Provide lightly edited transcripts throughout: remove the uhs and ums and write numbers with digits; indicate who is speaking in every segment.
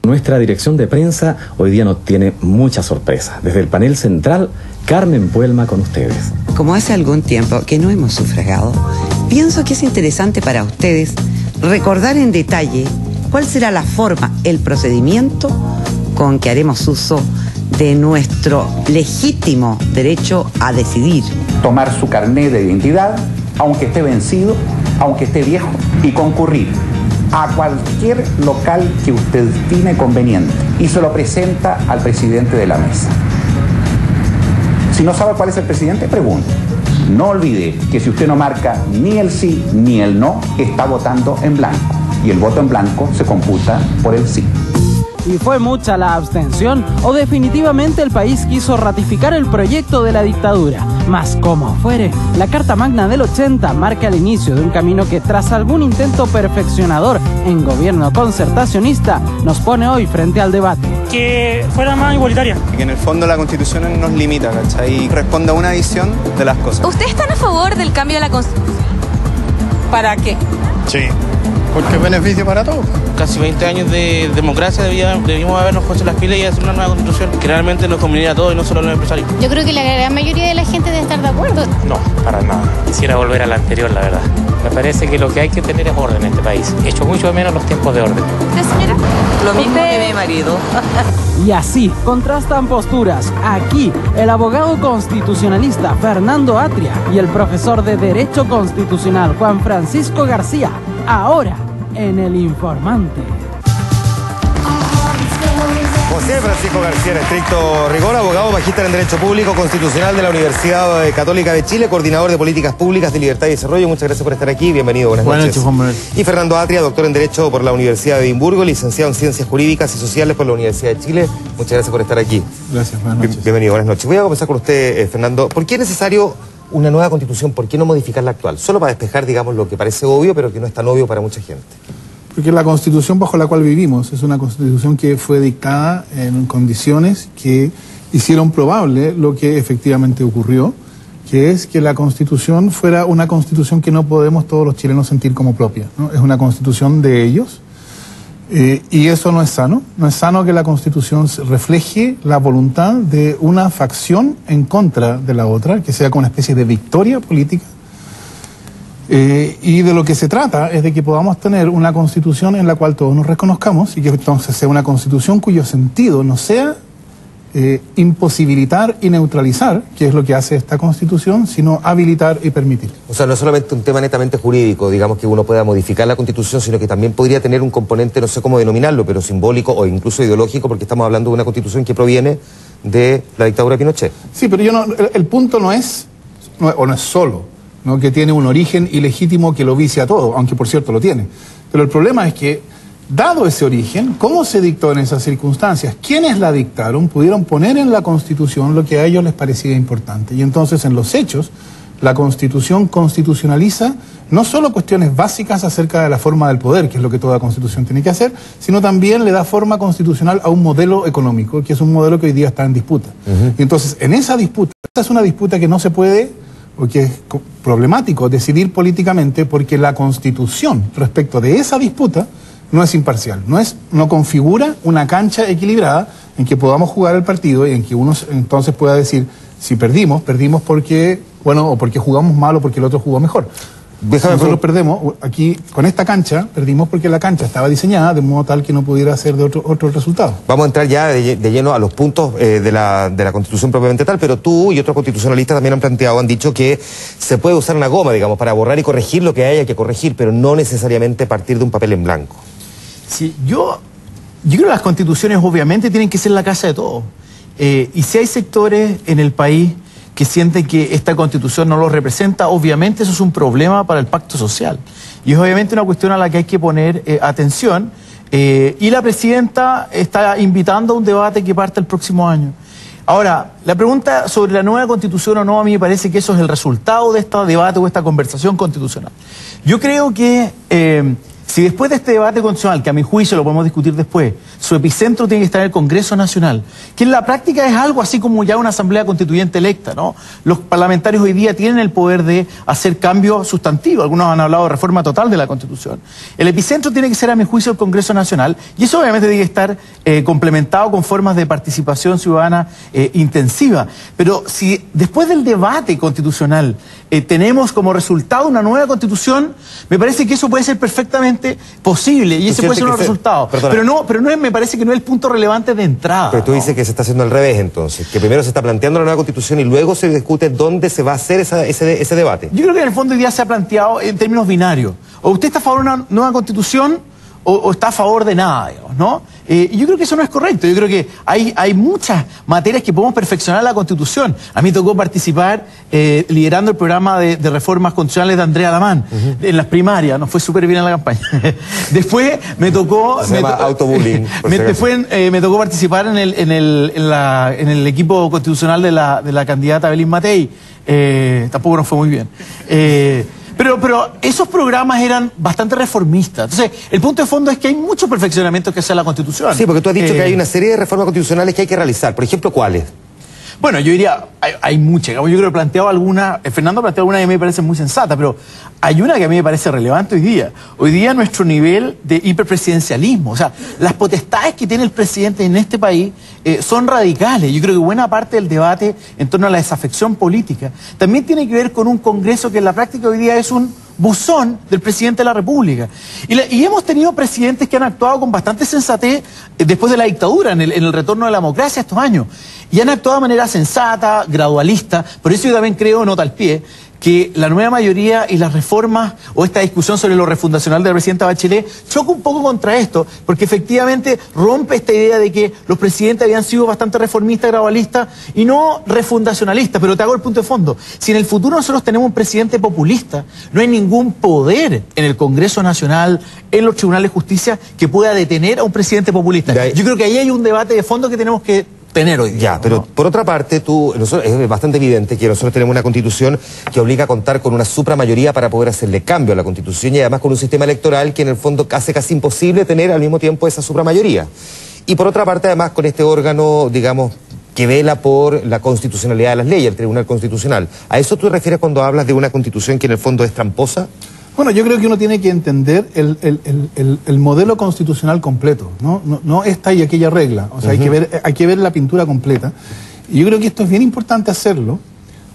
Speaker 1: Nuestra dirección de prensa hoy día nos tiene muchas sorpresas. Desde el panel central, Carmen Puelma con ustedes.
Speaker 2: Como hace algún tiempo que no hemos sufragado, pienso que es interesante para ustedes recordar en detalle cuál será la forma, el procedimiento con que haremos uso de nuestro legítimo derecho a decidir.
Speaker 3: Tomar su carnet de identidad, aunque esté vencido, aunque esté viejo, y concurrir a cualquier local que usted estime conveniente y se lo presenta al presidente de la mesa. Si no sabe cuál es el presidente, pregunte. No olvide que si usted no marca ni el sí ni el no, está votando en blanco. Y el voto en blanco se computa por el sí.
Speaker 4: ¿Y fue mucha la abstención o definitivamente el país quiso ratificar el proyecto de la dictadura? Mas como fuere, la Carta Magna del 80 marca el inicio de un camino que tras algún intento perfeccionador en gobierno concertacionista nos pone hoy frente al debate.
Speaker 5: Que fuera más igualitaria.
Speaker 6: Que en el fondo la Constitución nos limita, ¿cachai? Y responde a una visión de las cosas.
Speaker 7: ¿Ustedes están a favor del cambio de la Constitución? ¿Para qué?
Speaker 8: Sí, porque es beneficio para todos.
Speaker 9: Casi 20 años de democracia debimos habernos puesto las pilas y hacer una nueva constitución que realmente nos conveniera a todos y no solo a los empresarios.
Speaker 10: Yo creo que la gran mayoría de la gente debe estar de acuerdo.
Speaker 11: No, para nada. Quisiera volver a la anterior, la verdad. Me parece que lo que hay que tener es orden en este país. Echo mucho de menos los tiempos de orden.
Speaker 7: ¿Usted, señora?
Speaker 2: Lo mismo que mi marido.
Speaker 4: Y así contrastan posturas. Aquí, el abogado constitucionalista Fernando Atria y el profesor de Derecho Constitucional Juan Francisco García. Ahora, en El Informante.
Speaker 12: José Francisco García, en estricto rigor, abogado, magíster en Derecho Público Constitucional de la Universidad Católica de Chile, coordinador de Políticas Públicas de Libertad y Desarrollo. Muchas gracias por estar aquí. Bienvenido, buenas noches.
Speaker 8: Juan Manuel.
Speaker 12: Y Fernando Atria, doctor en Derecho por la Universidad de Edimburgo, licenciado en Ciencias Jurídicas y Sociales por la Universidad de Chile. Muchas gracias por estar aquí.
Speaker 8: Gracias, buenas noches.
Speaker 12: Bienvenido, buenas noches. Voy a comenzar con usted, Fernando. ¿Por qué es necesario una nueva Constitución? ¿Por qué no modificar la actual? Solo para despejar, digamos, lo que parece obvio, pero que no es tan obvio para mucha gente.
Speaker 8: Porque la Constitución bajo la cual vivimos es una Constitución que fue dictada en condiciones que hicieron probable lo que efectivamente ocurrió, que es que la Constitución fuera una Constitución que no podemos todos los chilenos sentir como propia, ¿no? Es una Constitución de ellos, y eso no es sano. No es sano que la Constitución refleje la voluntad de una facción en contra de la otra, que sea como una especie de victoria política. Y de lo que se trata es de que podamos tener una Constitución en la cual todos nos reconozcamos y que entonces sea una Constitución cuyo sentido no sea imposibilitar y neutralizar, que es lo que hace esta Constitución, sino habilitar y permitir.
Speaker 12: O sea, no es solamente un tema netamente jurídico, digamos, que uno pueda modificar la Constitución, sino que también podría tener un componente, no sé cómo denominarlo, pero simbólico o incluso ideológico, porque estamos hablando de una Constitución que proviene de la dictadura de Pinochet.
Speaker 8: Sí, pero el punto no es solo, ¿no?, que tiene un origen ilegítimo que lo vicia todo, aunque por cierto lo tiene. Pero el problema es que, dado ese origen, ¿cómo se dictó en esas circunstancias? ¿Quiénes la dictaron? Pudieron poner en la Constitución lo que a ellos les parecía importante. Y entonces, en los hechos, la Constitución constitucionaliza no solo cuestiones básicas acerca de la forma del poder, que es lo que toda Constitución tiene que hacer, sino también le da forma constitucional a un modelo económico, que es un modelo que hoy día está en disputa. Y entonces, en esa disputa, esta es una disputa que no se puede, porque es problemático decidir políticamente, porque la Constitución respecto de esa disputa no es imparcial, no configura una cancha equilibrada en que podamos jugar el partido y en que uno entonces pueda decir, si perdimos porque, o porque jugamos mal o porque el otro jugó mejor. Nosotros perdemos, aquí con esta cancha, perdimos porque la cancha estaba diseñada de modo tal que no pudiera ser de otro resultado.
Speaker 12: Vamos a entrar ya de lleno a los puntos de la Constitución propiamente tal, pero tú y otros constitucionalistas también han dicho que se puede usar una goma, digamos, para borrar y corregir lo que haya que corregir, pero no necesariamente partir de un papel en blanco.
Speaker 13: Sí, yo creo que las constituciones obviamente tienen que ser la casa de todos. Y si hay sectores en el país que sienten que esta Constitución no los representa, obviamente eso es un problema para el pacto social. Y es obviamente una cuestión a la que hay que poner atención. Y la presidenta está invitando a un debate que parte el próximo año. Ahora, la pregunta sobre la nueva Constitución o no, a mí me parece que eso es el resultado de este debate o esta conversación constitucional. Yo creo que Si después de este debate constitucional, que a mi juicio lo podemos discutir después, su epicentro tiene que estar en el Congreso Nacional, que en la práctica es algo así como ya una asamblea constituyente electa, ¿no? Los parlamentarios hoy día tienen el poder de hacer cambios sustantivos, algunos han hablado de reforma total de la Constitución. El epicentro tiene que ser, a mi juicio, el Congreso Nacional, y eso obviamente tiene que estar complementado con formas de participación ciudadana intensiva. Pero si después del debate constitucional tenemos como resultado una nueva Constitución, me parece que eso puede ser perfectamente posible y ese puede ser un resultado. Pero no es, me parece que no es el punto relevante de entrada.
Speaker 12: Pero tú dices que se está haciendo al revés entonces, que primero se está planteando la nueva Constitución y luego se discute dónde se va a hacer ese debate.
Speaker 13: Yo creo que en el fondo hoy día se ha planteado en términos binarios. O usted está a favor de una nueva Constitución o está a favor de nada, digamos, ¿no? Y yo creo que eso no es correcto. Yo creo que hay muchas materias que podemos perfeccionar la Constitución. A mí tocó participar liderando el programa de reformas constitucionales de Andrea Lamán en las primarias. Nos fue súper bien en la campaña. Después me tocó...
Speaker 12: Se llama autobullying.
Speaker 13: Después me tocó participar en el equipo constitucional de la candidata Belín Matei. Tampoco nos fue muy bien. Pero esos programas eran bastante reformistas. Entonces, el punto de fondo es que hay muchos perfeccionamientos que hacer la Constitución.
Speaker 12: Sí, porque tú has dicho que hay una serie de reformas constitucionales que hay que realizar. Por ejemplo, ¿cuáles?
Speaker 13: Bueno, yo diría, hay muchas. Yo creo que planteaba alguna, Fernando planteó alguna que a mí me parece muy sensata, pero hay una que a mí me parece relevante hoy día. Hoy día nuestro nivel de hiperpresidencialismo, o sea, las potestades que tiene el presidente en este país son radicales. Yo creo que buena parte del debate en torno a la desafección política también tiene que ver con un Congreso que en la práctica hoy día es un buzón del presidente de la República. Y hemos tenido presidentes que han actuado con bastante sensatez después de la dictadura, en el retorno de la democracia estos años. Y han actuado de manera sensata, gradualista. Por eso yo también creo, nota al pie, que la nueva mayoría y las reformas o esta discusión sobre lo refundacional de la presidenta Bachelet choca un poco contra esto, porque efectivamente rompe esta idea de que los presidentes habían sido bastante reformistas, gradualistas y no refundacionalistas. Pero te hago el punto de fondo. Si en el futuro nosotros tenemos un presidente populista, no hay ningún poder en el Congreso Nacional, en los tribunales de justicia, que pueda detener a un presidente populista. Yo creo que ahí hay un debate de fondo que tenemos que tener hoy día.
Speaker 12: Ya, pero por otra parte, es bastante evidente que nosotros tenemos una Constitución que obliga a contar con una supramayoría para poder hacerle cambio a la Constitución y además con un sistema electoral que en el fondo hace casi imposible tener al mismo tiempo esa supramayoría. Y por otra parte, además, con este órgano, digamos, que vela por la constitucionalidad de las leyes, el Tribunal Constitucional. ¿A eso tú te refieres cuando hablas de una Constitución que en el fondo es tramposa?
Speaker 8: Bueno, yo creo que uno tiene que entender el modelo constitucional completo, no esta y aquella regla. O sea, hay que ver la pintura completa. Y yo creo que esto es bien importante hacerlo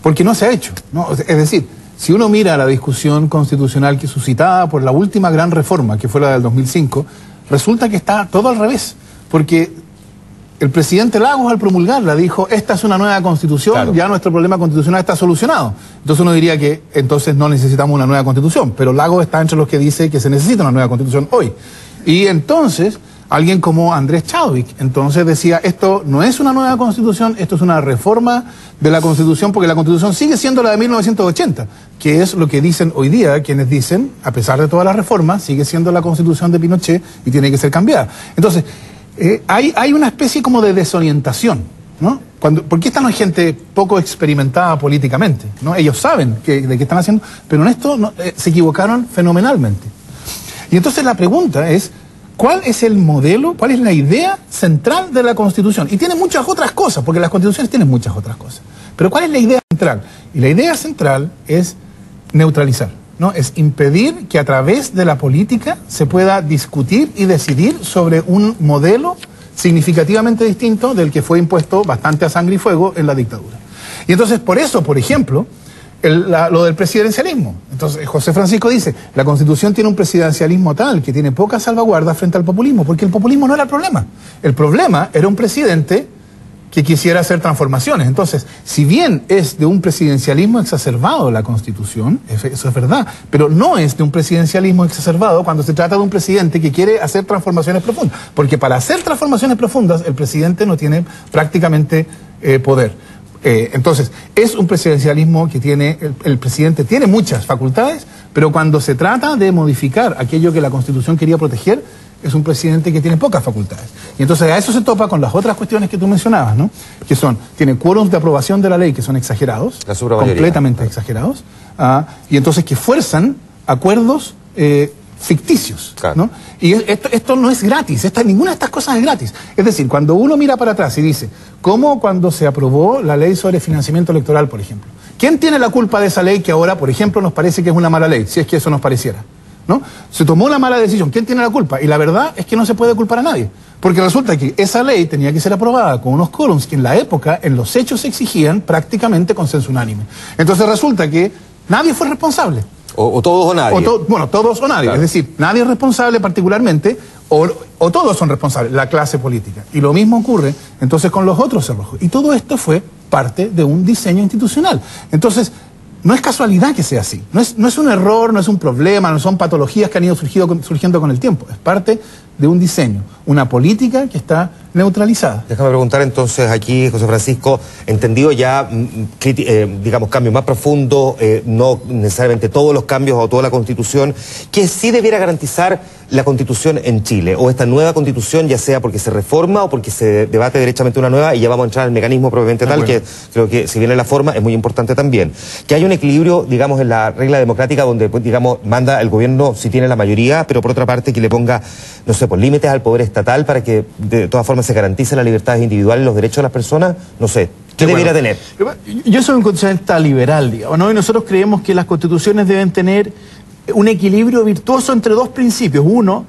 Speaker 8: porque no se ha hecho, ¿no? Es decir, si uno mira la discusión constitucional que suscitada por la última gran reforma, que fue la del 2005, resulta que está todo al revés. Porque el presidente Lagos al promulgarla dijo, esta es una nueva constitución, claro, ya nuestro problema constitucional está solucionado. Entonces uno diría que entonces no necesitamos una nueva constitución, pero Lagos está entre los que dice que se necesita una nueva constitución hoy. Y entonces alguien como Andrés Chadwick entonces decía, esto no es una nueva constitución, esto es una reforma de la constitución, porque la constitución sigue siendo la de 1980, que es lo que dicen hoy día quienes dicen, a pesar de todas las reformas, sigue siendo la constitución de Pinochet y tiene que ser cambiada. Entonces, hay una especie como de desorientación, ¿no? Porque esta no es gente poco experimentada políticamente, ¿no? Ellos saben de qué están haciendo, pero en esto se equivocaron fenomenalmente. Y entonces la pregunta es, ¿cuál es el modelo, cuál es la idea central de la Constitución? Y tiene muchas otras cosas, porque las constituciones tienen muchas otras cosas. Pero ¿cuál es la idea central? Y la idea central es neutralizar, ¿no? Es impedir que a través de la política se pueda discutir y decidir sobre un modelo significativamente distinto del que fue impuesto bastante a sangre y fuego en la dictadura. Y entonces, por eso, por ejemplo, lo del presidencialismo. Entonces, José Francisco dice, la Constitución tiene un presidencialismo tal que tiene poca salvaguarda frente al populismo, porque el populismo no era el problema. El problema era un presidente que quisiera hacer transformaciones. Entonces, si bien es de un presidencialismo exacerbado la Constitución, eso es verdad, pero no es de un presidencialismo exacerbado cuando se trata de un presidente que quiere hacer transformaciones profundas. Porque para hacer transformaciones profundas, el presidente no tiene prácticamente poder. Entonces, es un presidencialismo que tiene, el presidente tiene muchas facultades, pero cuando se trata de modificar aquello que la Constitución quería proteger, es un presidente que tiene pocas facultades. Y entonces a eso se topa con las otras cuestiones que tú mencionabas, ¿no? Que son, tiene quórums de aprobación de la ley que son exagerados, completamente exagerados, y entonces que fuerzan acuerdos ficticios, ¿no? Y esto no es gratis, ninguna de estas cosas es gratis. Es decir, cuando uno mira para atrás y dice, ¿cómo cuando se aprobó la ley sobre financiamiento electoral, por ejemplo? ¿Quién tiene la culpa de esa ley que ahora, por ejemplo, nos parece que es una mala ley, si es que eso nos pareciera, ¿no? Se tomó una mala decisión, ¿quién tiene la culpa? Y la verdad es que no se puede culpar a nadie, porque resulta que esa ley tenía que ser aprobada con unos quórums que en la época, en los hechos, exigían prácticamente consenso unánime. Entonces resulta que nadie fue responsable.
Speaker 12: O todos o nadie.
Speaker 8: Bueno, todos o nadie. Claro. Es decir, nadie es responsable particularmente, o todos son responsables, la clase política. Y lo mismo ocurre entonces con los otros cerrojos. Y todo esto fue parte de un diseño institucional. Entonces, no es casualidad que sea así. No es un error, no es un problema, no son patologías que han ido surgiendo con el tiempo. Es parte de un diseño, una política que está neutralizada.
Speaker 12: Déjame preguntar entonces aquí, José Francisco, entendido ya, digamos, cambios más profundos, no necesariamente todos los cambios o toda la Constitución, que sí debiera garantizar la Constitución en Chile, o esta nueva Constitución, ya sea porque se reforma o porque se debate derechamente una nueva, y ya vamos a entrar al mecanismo propiamente tal, que creo que si bien en la forma es muy importante también. Que haya un equilibrio, digamos, en la regla democrática donde, digamos, manda el gobierno si tiene la mayoría, pero por otra parte que le ponga, no sé, pues límites al poder estatal para que de todas formas se garanticen las libertades individuales y los derechos de las personas, no sé. ¿Qué debiera tener?
Speaker 13: Yo soy un constitucionalista liberal, digamos, ¿no? Y nosotros creemos que las constituciones deben tener un equilibrio virtuoso entre dos principios. Uno,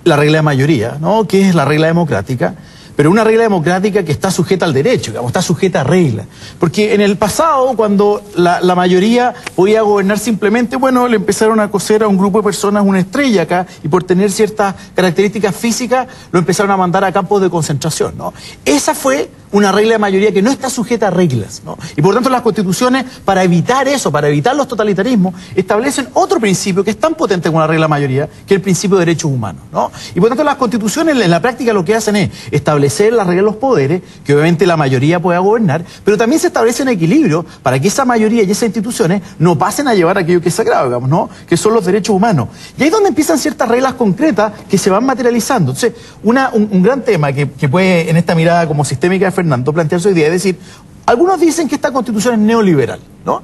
Speaker 13: la regla de mayoría, ¿no? Que es la regla democrática, pero una regla democrática que está sujeta al derecho, digamos, está sujeta a reglas. Porque en el pasado, cuando la mayoría podía gobernar simplemente, bueno, le empezaron a coser a un grupo de personas una estrella acá, y por tener ciertas características físicas, lo empezaron a mandar a campos de concentración, ¿no? Esa fue una regla de mayoría que no está sujeta a reglas, ¿no? Y por tanto las constituciones, para evitar eso, para evitar los totalitarismos, establecen otro principio que es tan potente como la regla de mayoría, que es el principio de derechos humanos, ¿no? Y por tanto las constituciones en la práctica lo que hacen es establecer las reglas de los poderes, que obviamente la mayoría pueda gobernar, pero también se establece un equilibrio para que esa mayoría y esas instituciones no pasen a llevar aquello que es sagrado, digamos, ¿no? Que son los derechos humanos. Y ahí es donde empiezan ciertas reglas concretas que se van materializando. Entonces, un gran tema que puede, en esta mirada como sistémica de Fernando, plantearse hoy día es decir, algunos dicen que esta constitución es neoliberal, ¿no?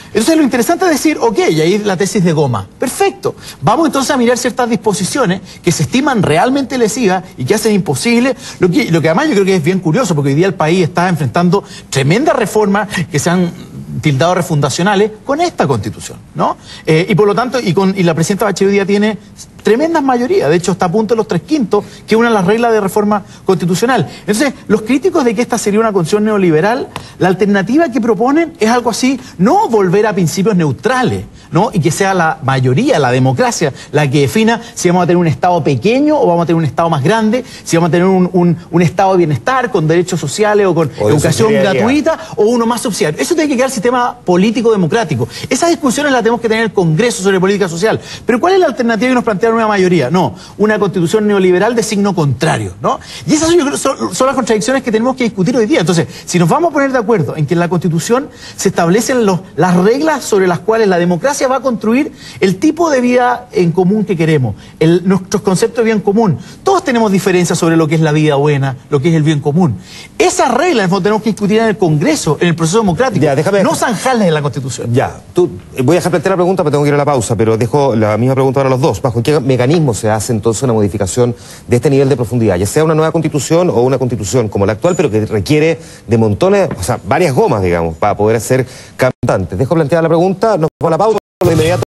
Speaker 13: Entonces lo interesante es decir, ok, y ahí la tesis de Goma, perfecto, vamos entonces a mirar ciertas disposiciones que se estiman realmente lesivas y que hacen imposible, lo que además yo creo que es bien curioso, porque hoy día el país está enfrentando tremendas reformas que se han tildado refundacionales con esta constitución, ¿no? Y por lo tanto, y la presidenta Bachelet hoy día tiene tremendas mayorías, de hecho está a punto de los 3/5, que es una de las reglas de reforma constitucional. Entonces, los críticos de que esta sería una constitución neoliberal, la alternativa que proponen es algo así, no volver a principios neutrales, ¿no? Y que sea la mayoría, la democracia, la que defina si vamos a tener un Estado pequeño o vamos a tener un Estado más grande, si vamos a tener un Estado de bienestar con derechos sociales o con educación gratuita o uno más subsidiario. Eso tiene que quedar el sistema político democrático. Esas discusiones las tenemos que tener en el Congreso sobre política social. Pero ¿cuál es la alternativa que nos plantearon una mayoría? No, una constitución neoliberal de signo contrario, ¿no? Y esas son las contradicciones que tenemos que discutir hoy día. Entonces, si nos vamos a poner de acuerdo en que en la constitución se establecen las reglas sobre las cuales la democracia va a construir el tipo de vida en común que queremos, nuestros conceptos de bien común. Todos tenemos diferencias sobre lo que es la vida buena, lo que es el bien común. Esas reglas tenemos que discutir en el Congreso, en el proceso democrático,
Speaker 12: ya,
Speaker 13: no zanjarlas en la Constitución.
Speaker 12: Ya, voy a dejar plantear la pregunta, pero tengo que ir a la pausa, pero dejo la misma pregunta para los dos. ¿Bajo qué mecanismo se hace entonces una modificación de este nivel de profundidad? Ya sea una nueva Constitución o una Constitución como la actual, pero que requiere de montones, o sea, varias gomas, digamos, para poder ser cambiantes. Dejo planteada la pregunta, nos vamos a la pausa. De inmediato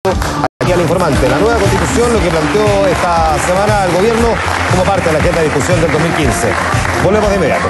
Speaker 12: aquí al informante. La nueva constitución, lo que planteó esta semana el gobierno como parte de la agenda de discusión del 2015. Volvemos de inmediato.